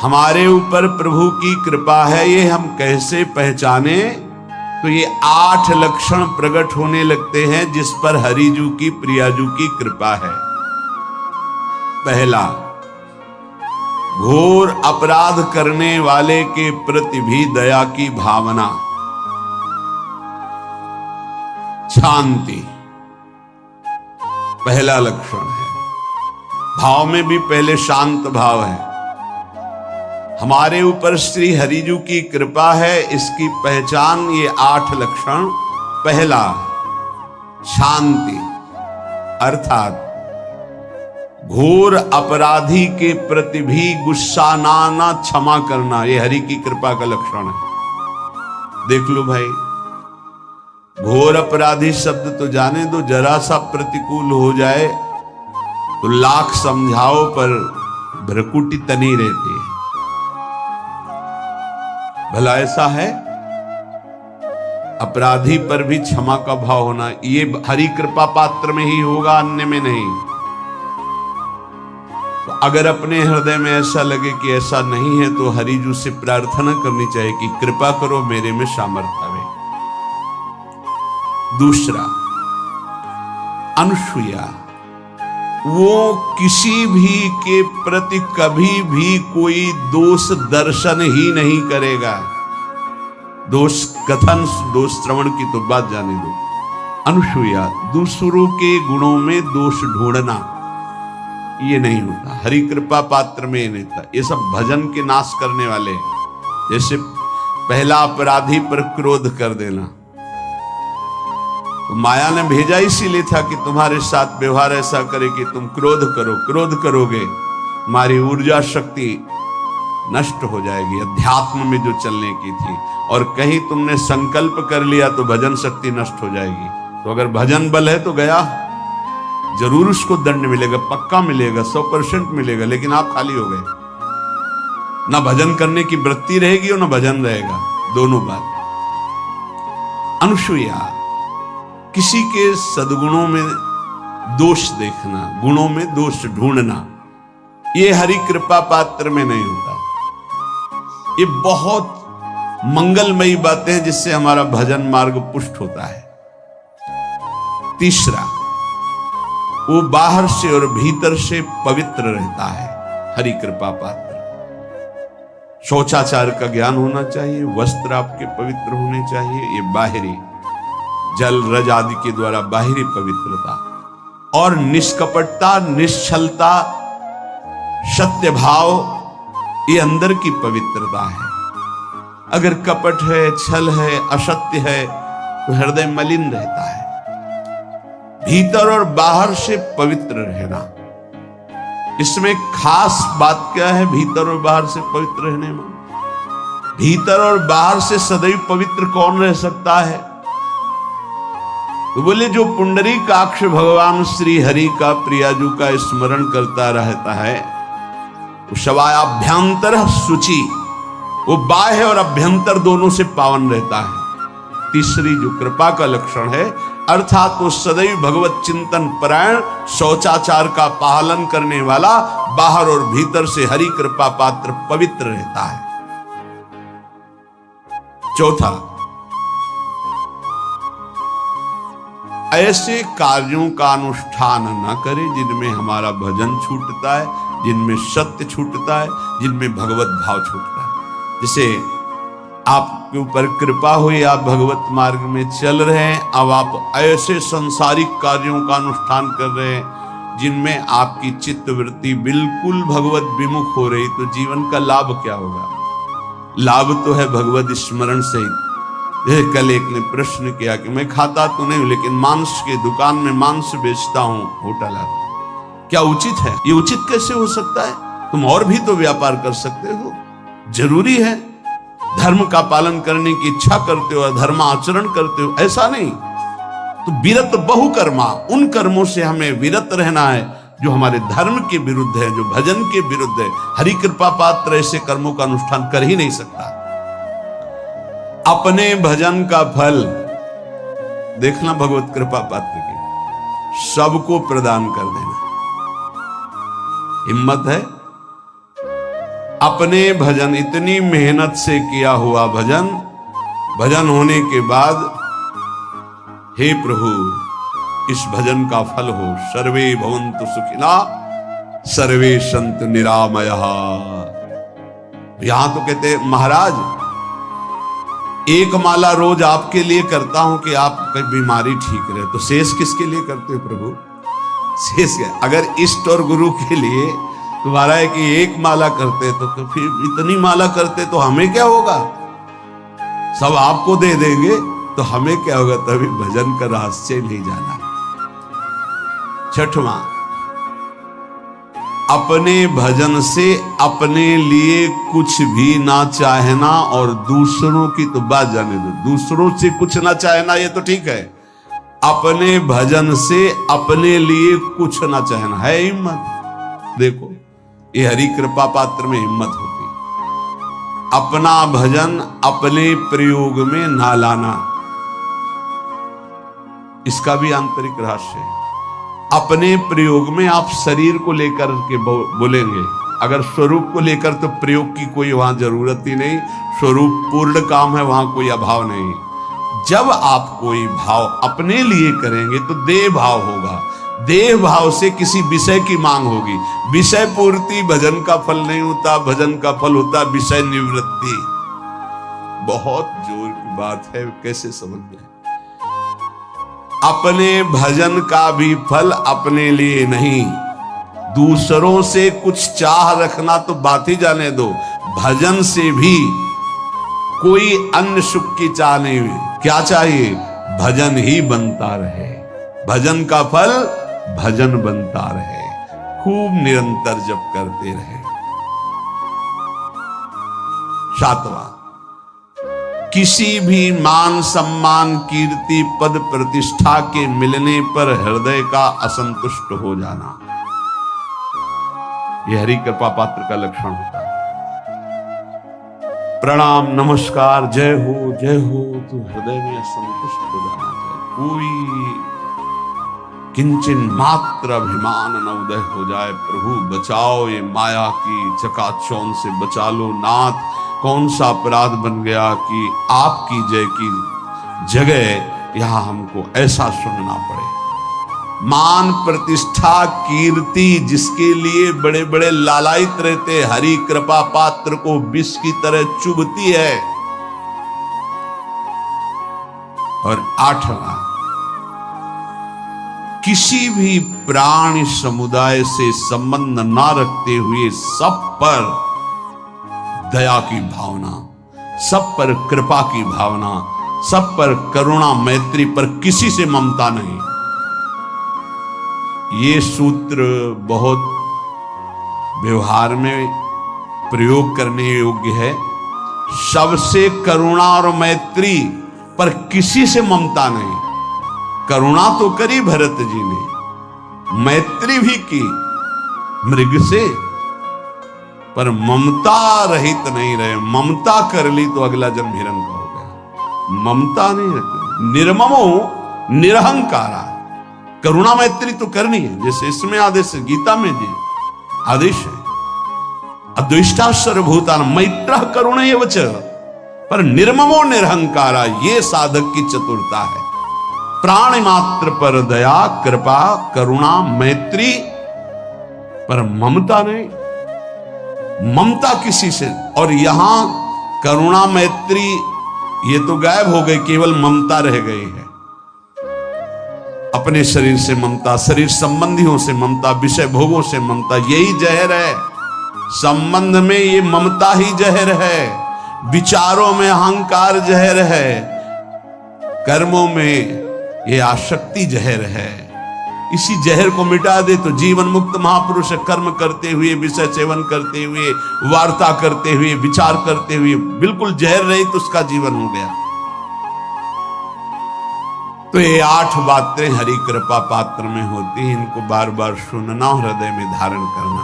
हमारे ऊपर प्रभु की कृपा है ये हम कैसे पहचाने? तो ये 8 लक्षण प्रकट होने लगते हैं जिस पर हरिजू की प्रियाजू की कृपा है। पहला, घोर अपराध करने वाले के प्रति भी दया की भावना, शांति पहला लक्षण है। भाव में भी पहले शांत भाव है। हमारे ऊपर श्री हरिजू की कृपा है, इसकी पहचान ये 8 लक्षण। पहला, शांति, अर्थात घोर अपराधी के प्रति भी गुस्सा ना क्षमा करना, ये हरि की कृपा का लक्षण है। देख लो भाई, घोर अपराधी शब्द तो जाने दो, जरा सा प्रतिकूल हो जाए तो लाख समझाओ पर भ्रकुटी तनी रहती है। भला ऐसा है? अपराधी पर भी क्षमा का भाव होना, ये हरि कृपा पात्र में ही होगा, अन्य में नहीं। तो अगर अपने हृदय में ऐसा लगे कि ऐसा नहीं है तो हरिजू से प्रार्थना करनी चाहिए कि कृपा करो, मेरे में सामर्थ्य आवे। दूसरा, अनुसूया, वो किसी भी के प्रति कभी भी कोई दोष दर्शन ही नहीं करेगा। दोष कथन, दोष श्रवण की तो बात जाने दो। अनुसूया, दूसरों के गुणों में दोष ढूंढना ये नहीं होता, हरि कृपा पात्र में नहीं था। ये सब भजन के नाश करने वाले, जैसे पहला अपराधी पर क्रोध कर देना, तो माया ने भेजा इसीलिए था कि तुम्हारे साथ व्यवहार ऐसा करे कि तुम क्रोध करो, क्रोध करोगे तुम्हारी ऊर्जा शक्ति नष्ट हो जाएगी, अध्यात्म में जो चलने की थी। और कहीं तुमने संकल्प कर लिया तो भजन शक्ति नष्ट हो जाएगी। तो अगर भजन बल है तो गया, जरूर उसको दंड मिलेगा, पक्का मिलेगा, 100% मिलेगा, लेकिन आप खाली हो गए। ना भजन करने की वृत्ति रहेगी और ना भजन रहेगा, दोनों बात। अनुसूया, किसी के सद्गुणों में दोष देखना, गुणों में दोष ढूंढना, ये हरि कृपा पात्र में नहीं होता। ये बहुत मंगलमयी बातें हैं जिससे हमारा भजन मार्ग पुष्ट होता है। तीसरा, वो बाहर से और भीतर से पवित्र रहता है, हरि कृपा पात्र। शौचाचार का ज्ञान होना चाहिए, वस्त्र आपके पवित्र होने चाहिए, ये बाहरी जल रज आदि के द्वारा बाहरी पवित्रता, और निष्कपटता, निश्चलता, सत्य भाव, ये अंदर की पवित्रता है। अगर कपट है, छल है, असत्य है तो हृदय मलिन रहता है। भीतर और बाहर से पवित्र रहना, इसमें खास बात क्या है? भीतर और बाहर से पवित्र रहने में, भीतर और बाहर से सदैव पवित्र कौन रह सकता है? तो बोले जो पुंडरीकाक्ष भगवान श्री हरि का, प्रियाजू का स्मरण करता रहता है, वो शवायाभ्यंतर शुचि, वो बाह्य और अभ्यंतर दोनों से पावन रहता है। तीसरी जो कृपा का लक्षण है, अर्थात वो सदैव भगवत चिंतन परायण, शौचाचार का पालन करने वाला, बाहर और भीतर से हरि कृपा पात्र पवित्र रहता है। चौथा, ऐसे कार्यों का अनुष्ठान न करे जिनमें हमारा भजन छूटता है, जिनमें सत्य छूटता है, जिनमें भगवत भाव छूटता है। जैसे आपके ऊपर कृपा हुई, आप भगवत मार्ग में चल रहे हैं, अब आप ऐसे संसारिक कार्यों का अनुष्ठान कर रहे हैं जिनमें आपकी चित्त वृत्ति बिल्कुल भगवत विमुख हो रही, तो जीवन का लाभ क्या होगा? लाभ तो है भगवत स्मरण से। कल एक ने प्रश्न किया कि मैं खाता तो नहीं हूं लेकिन मांस के दुकान में मांस बेचता हूं, होटल है, क्या उचित है? ये उचित कैसे हो सकता है? तुम और भी तो व्यापार कर सकते हो। जरूरी है धर्म का पालन करने की इच्छा करते हो, धर्माचरण करते हो, ऐसा नहीं। तो विरत बहुकर्मा, उन कर्मों से हमें विरत रहना है जो हमारे धर्म के विरुद्ध है, जो भजन के विरुद्ध है। हरि कृपा पात्र ऐसे कर्मों का अनुष्ठान कर ही नहीं सकता। अपने भजन का फल देखना भगवत कृपा पात्र की, सबको प्रदान कर देना। हिम्मत है? अपने भजन, इतनी मेहनत से किया हुआ भजन, भजन होने के बाद हे प्रभु इस भजन का फल हो, सर्वे भवन्तु सुखिना सर्वे सन्तु निरामयः। यहां तो कहते महाराज एक माला रोज आपके लिए करता हूं कि आपकी बीमारी ठीक रहे, तो शेष किसके लिए करते हो प्रभु? शेष क्या? अगर इष्ट और गुरु के लिए तुम्हारा है कि एक माला करते तो फिर इतनी माला करते तो हमें क्या होगा? सब आपको दे देंगे तो हमें क्या होगा? तभी भजन का रहस्य ले जाना। छठवां, अपने भजन से अपने लिए कुछ भी ना चाहना और दूसरों की तो बात जाने दो, दूसरों से कुछ ना चाहना ये तो ठीक है, अपने भजन से अपने लिए कुछ ना चाहना है हिम्मत। देखो ये हरि कृपा पात्र में हिम्मत होती, अपना भजन अपने प्रयोग में ना लाना, इसका भी आंतरिक रहस्य है। अपने प्रयोग में आप शरीर को लेकर के बोलेंगे, अगर स्वरूप को लेकर तो प्रयोग की कोई वहां जरूरत ही नहीं, स्वरूप पूर्ण काम है, वहां कोई अभाव नहीं। जब आप कोई भाव अपने लिए करेंगे तो देह भाव होगा, देह भाव से किसी विषय की मांग होगी। विषय पूर्ति भजन का फल नहीं होता, भजन का फल होता विषय निवृत्ति। बहुत जोर की बात है, कैसे समझ में? अपने भजन का भी फल अपने लिए नहीं, दूसरों से कुछ चाह रखना तो बात ही जाने दो, भजन से भी कोई अन्य सुख की चाह नहीं हुई। क्या चाहिए? भजन ही बनता रहे, भजन का फल भजन बनता रहे, खूब निरंतर जप करते रहे। सातवां, किसी भी मान सम्मान कीर्ति पद प्रतिष्ठा के मिलने पर हृदय का असंतुष्ट हो जाना, यह हरि कृपा पात्र का लक्षण होता है। प्रणाम नमस्कार जय हो तो हृदय में असंतुष्ट हो जाना चाहिए, कोई किंचन मात्र अभिमान न उदय हो जाए। प्रभु बचाओ, ये माया की चकाचौंध से बचा लो नाथ। कौन सा अपराध बन गया कि आपकी जय की जगह यहां हमको ऐसा सुनना पड़े। मान प्रतिष्ठा कीर्ति जिसके लिए बड़े बड़े लालायित रहते, हरि कृपा पात्र को विष की तरह चुभती है। और आठवां, किसी भी प्राणी समुदाय से संबंध ना रखते हुए सब पर दया की भावना, सब पर कृपा की भावना, सब पर करुणा मैत्री पर किसी से ममता नहीं। ये सूत्र बहुत व्यवहार में प्रयोग करने योग्य है। सबसे करुणा और मैत्री पर किसी से ममता नहीं। करुणा तो करी भरत जी ने, मैत्री भी की मृग से, पर ममता रहित नहीं रहे। ममता कर ली तो अगला जन्म हिरण का हो गया। ममता नहीं रखी, निर्ममो निरहंकारा। करुणा मैत्री तो करनी है, जैसे इसमें आदेश गीता में जी आदेश है, अद्वेष्टा सर्वभूतान मैत्रः करुणैव च, पर निर्ममो निरहंकारा, ये साधक की चतुरता है। प्राणी मात्र पर दया कृपा करुणा मैत्री, पर ममता नहीं। ममता किसी से, और यहां करुणा मैत्री ये तो गायब हो गई, केवल ममता रह गई है। अपने शरीर से ममता, शरीर संबंधियों से ममता, विषय भोगों से ममता, यही जहर है। संबंध में ये ममता ही जहर है, विचारों में अहंकार जहर है, कर्मों में ये आसक्ति जहर है। इसी जहर को मिटा दे तो जीवन मुक्त महापुरुष कर्म करते हुए, विषय सेवन करते हुए, वार्ता करते हुए, विचार करते हुए, बिल्कुल जहर रहित तो उसका जीवन हो गया। तो ये 8 बातें हरि कृपा पात्र में होती हैं, इनको बार बार सुनना, हृदय में धारण करना।